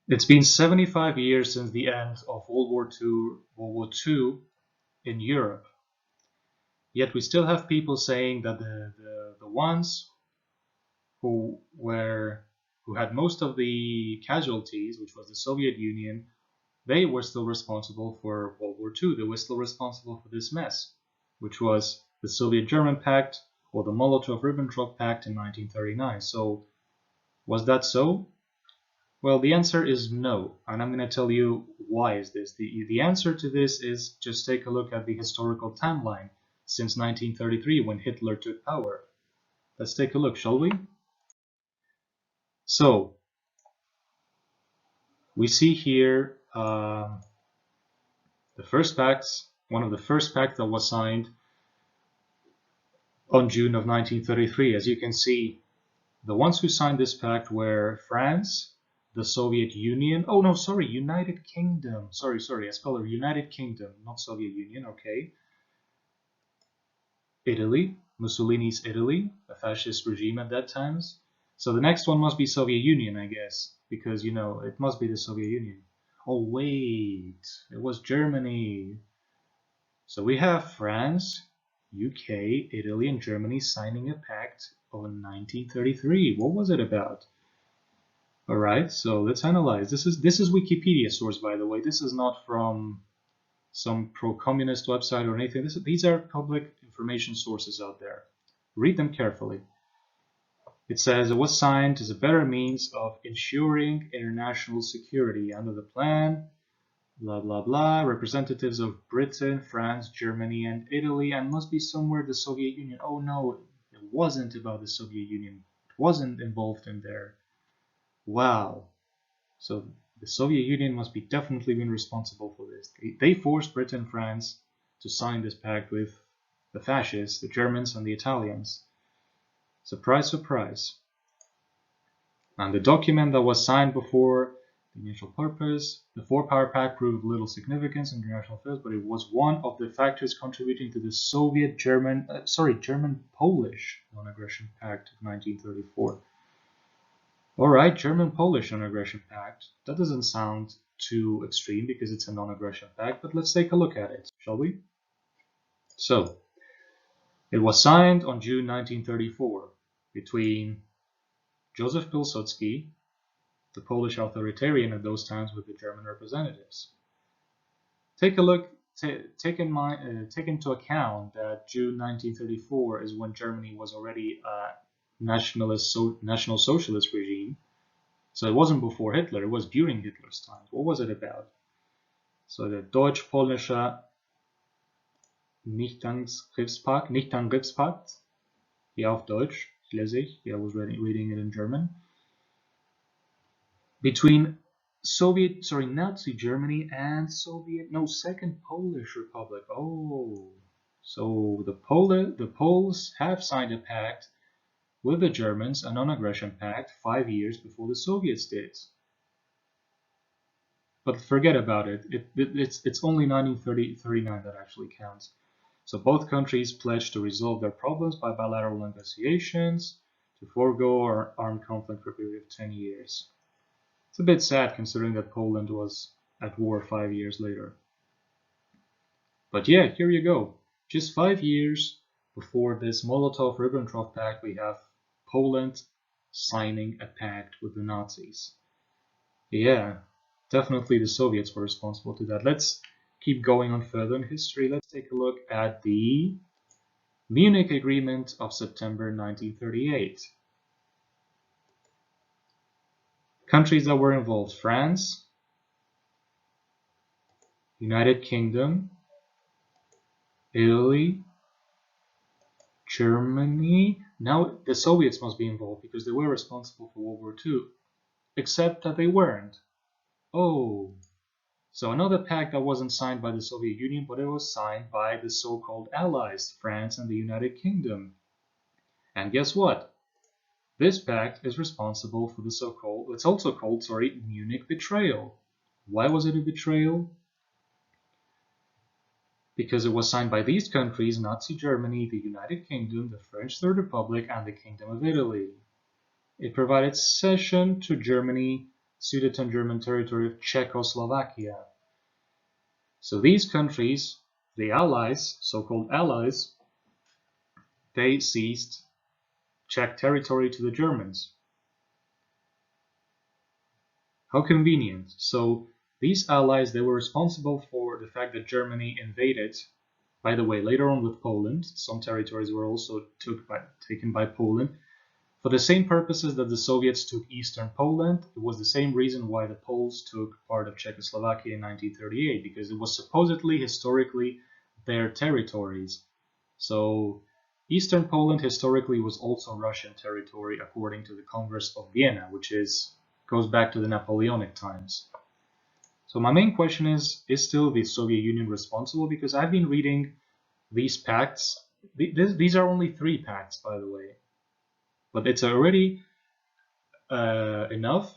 It's been 75 years since the end of World War II in Europe. Yet we still have people saying that the ones who had most of the casualties, which was the Soviet Union, they were still responsible for World War II. They were still responsible for this mess, which was the Soviet-German Pact or the Molotov-Ribbentrop Pact in 1939. So was that so? Well, the answer is no, and I'm going to tell you why is this. The answer to this is just take a look at the historical timeline since 1933 when Hitler took power. Let's take a look, shall we? So, we see here the first pacts, one of the first pacts that was signed on June of 1933. As you can see, the ones who signed this pact were France, the Soviet Union. Oh no, sorry, United Kingdom. Sorry, I spelled it United Kingdom, not Soviet Union, okay. Italy, Mussolini's Italy, a fascist regime at that time. So the next one must be Soviet Union, I guess, because, you know, it must be the Soviet Union. Oh wait, it was Germany. So we have France, UK, Italy, and Germany signing a pact in 1933. What was it about? All right, so let's analyze. This is Wikipedia source, by the way. This is not from some pro-communist website or anything. These are public information sources out there. Read them carefully. It says it was signed as a better means of ensuring international security under the plan, blah blah blah, representatives of Britain, France, Germany, and Italy, and must be somewhere the Soviet Union. Oh no, it wasn't about the Soviet Union. It wasn't involved in there. Wow. So the Soviet Union must be definitely been responsible for this. They forced Britain and France to sign this pact with the fascists, the Germans, and the Italians. Surprise, surprise. And the document that was signed before the initial purpose, the four-power pact proved little significance in international affairs, but it was one of the factors contributing to the German-Polish non-aggression pact of 1934. All right, German-Polish non-aggression pact. That doesn't sound too extreme because it's a non-aggression pact, but let's take a look at it, shall we? So, it was signed on June 1934 between Joseph Pilsudski, the Polish authoritarian at those times, with the German representatives. Take a look. Take into account that June 1934 is when Germany was already a National Socialist regime. So it wasn't before Hitler, it was during Hitler's time. What was it about? So the Deutsch-Polnischer Nichtangriffspakt, hier auf Deutsch, ich lese ich, I was reading it in German, between Nazi Germany and Second Polish Republic. Oh, so the Poles have signed a pact with the Germans, a non-aggression pact, 5 years before the Soviets did. But forget about it. It's only 1939 that actually counts. So both countries pledged to resolve their problems by bilateral negotiations, to forego armed conflict for a period of 10 years. It's a bit sad considering that Poland was at war 5 years later. But yeah, here you go. Just 5 years before this Molotov-Ribbentrop Pact, we have Poland signing a pact with the Nazis. Yeah, definitely the Soviets were responsible to that. Let's keep going on further in history. Let's take a look at the Munich Agreement of September 1938. Countries that were involved: France, United Kingdom, Italy, Germany. Now the Soviets must be involved because they were responsible for World War II, except that they weren't. Oh, so another pact that wasn't signed by the Soviet Union, but it was signed by the so-called allies, France and the United Kingdom. And guess what? This pact is responsible for the so-called, it's also called, Munich betrayal. Why was it a betrayal? Because it was signed by these countries: Nazi Germany, the United Kingdom, the French Third Republic, and the Kingdom of Italy. It provided cession to Germany Sudeten German territory of Czechoslovakia. So these countries, the allies, so-called allies, they seized Czech territory to the Germans. How convenient. So these allies, they were responsible for the fact that Germany invaded. By the way, later on with Poland, some territories were also taken by Poland. For the same purposes that the Soviets took eastern Poland, it was the same reason why the Poles took part of Czechoslovakia in 1938, because it was supposedly, historically, their territories. So eastern Poland historically was also Russian territory according to the Congress of Vienna, which goes back to the Napoleonic times. So my main question is still the Soviet Union responsible? Because I've been reading these pacts. These are only 3 pacts, by the way. But it's already enough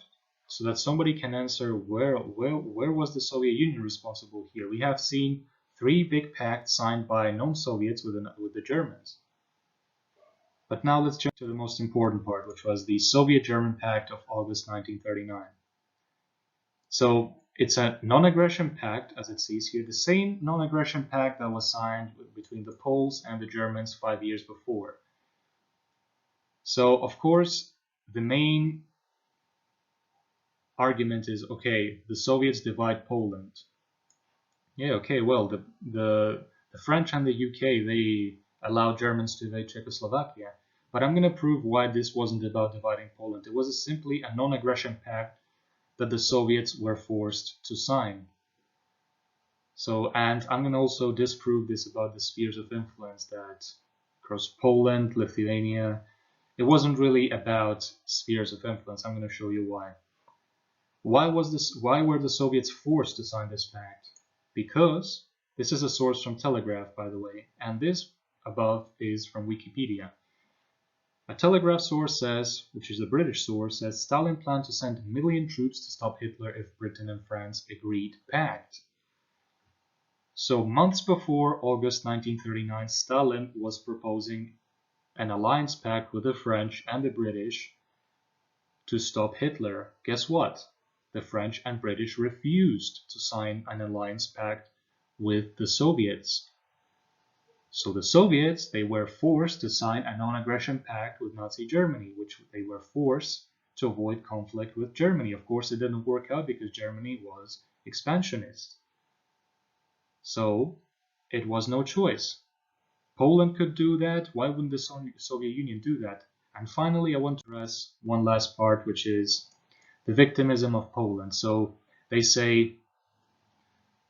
so that somebody can answer where was the Soviet Union responsible here. We have seen 3 big pacts signed by non-Soviets with the Germans. But now let's jump to the most important part, which was the Soviet-German Pact of August 1939. So it's a non-aggression pact, as it says here, the same non-aggression pact that was signed between the Poles and the Germans 5 years before. So, of course, the main argument is, okay, the Soviets divide Poland. Yeah, okay, well, the French and the UK, they allowed Germans to invade Czechoslovakia. But I'm going to prove why this wasn't about dividing Poland. It was simply a non-aggression pact that the Soviets were forced to sign. So, and I'm going to also disprove this about the spheres of influence that across Poland, Lithuania, it wasn't really about spheres of influence. I'm going to show you why. Why were the Soviets forced to sign this pact? Because this is a source from Telegraph, by the way, and this above is from Wikipedia. A Telegraph source says, which is a British source, says Stalin planned to send 1 million troops to stop Hitler if Britain and France agreed pact. So months before August 1939, Stalin was proposing an alliance pact with the French and the British to stop Hitler. Guess what? The French and British refused to sign an alliance pact with the Soviets. So the Soviets, they were forced to sign a non-aggression pact with Nazi Germany, which they were forced to avoid conflict with Germany. Of course, it didn't work out because Germany was expansionist. So it was no choice. Poland could do that. Why wouldn't the Soviet Union do that? And finally, I want to address one last part, which is the victimism of Poland. So they say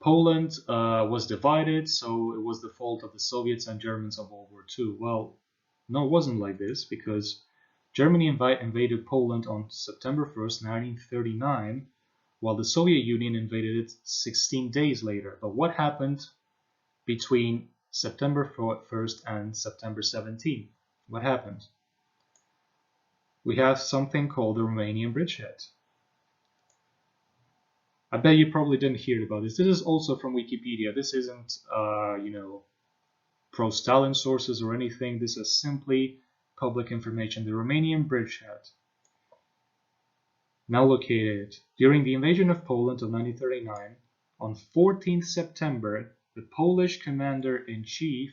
Poland was divided, so it was the fault of the Soviets and Germans of World War II. Well, no, it wasn't like this, because Germany invaded Poland on September 1st, 1939, while the Soviet Union invaded it 16 days later. But what happened between September 1st and September 17th? What happened? We have something called the Romanian bridgehead. I bet you probably didn't hear about this. This is also from Wikipedia. This isn't, pro-Stalin sources or anything. This is simply public information. The Romanian bridgehead, now located during the invasion of Poland of 1939, on 14th September, the Polish commander-in-chief,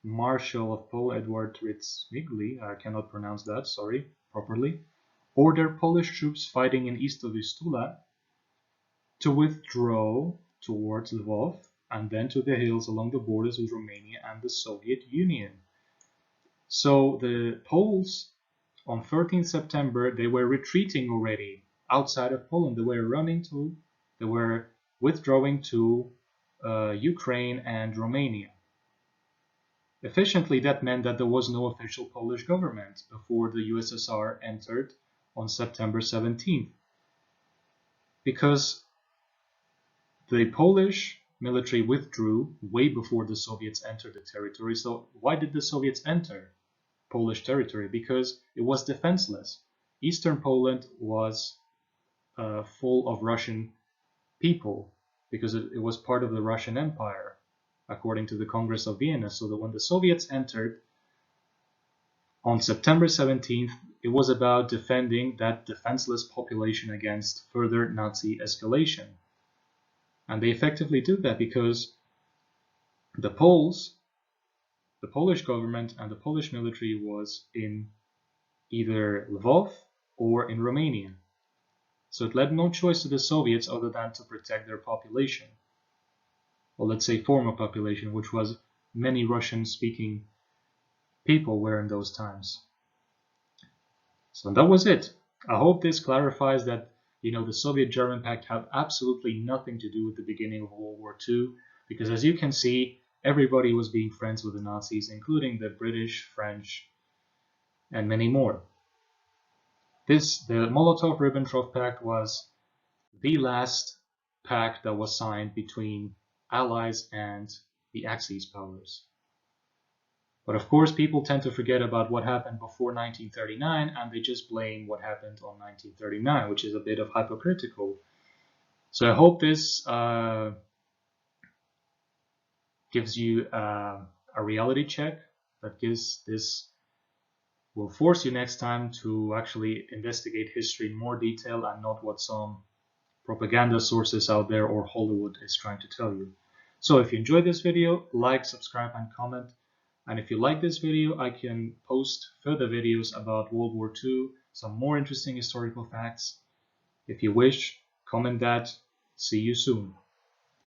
Marshal of Poland, Edward Rydzmigli, I cannot pronounce that, sorry, properly, ordered Polish troops fighting in east of Vistula to withdraw towards Lvov and then to the hills along the borders with Romania and the Soviet Union. So the Poles on 13th September, they were retreating already outside of Poland. They were withdrawing to Ukraine and Romania. Efficiently, that meant that there was no official Polish government before the USSR entered on September 17th. Because the Polish military withdrew way before the Soviets entered the territory. So why did the Soviets enter Polish territory? Because it was defenseless. Eastern Poland was full of Russian people because it was part of the Russian Empire, according to the Congress of Vienna. So that when the Soviets entered on September 17th, it was about defending that defenseless population against further Nazi escalation. And they effectively did that because the Poles, the Polish government and the Polish military was in either Lvov or in Romania. So it led no choice to the Soviets other than to protect their population. Or let's say former population, which was many Russian-speaking people were in those times. So that was it. I hope this clarifies that, the Soviet-German Pact had absolutely nothing to do with the beginning of World War II, because as you can see, everybody was being friends with the Nazis, including the British, French, and many more. The Molotov-Ribbentrop Pact was the last pact that was signed between Allies and the Axis powers. But of course, people tend to forget about what happened before 1939, and they just blame what happened on 1939, which is a bit of hypocritical. So I hope this gives you a reality check, that this will force you next time to actually investigate history in more detail and not what some propaganda sources out there or Hollywood is trying to tell you. So if you enjoyed this video, like, subscribe, and comment. And if you like this video, I can post further videos about World War II, some more interesting historical facts. If you wish, comment that. See you soon.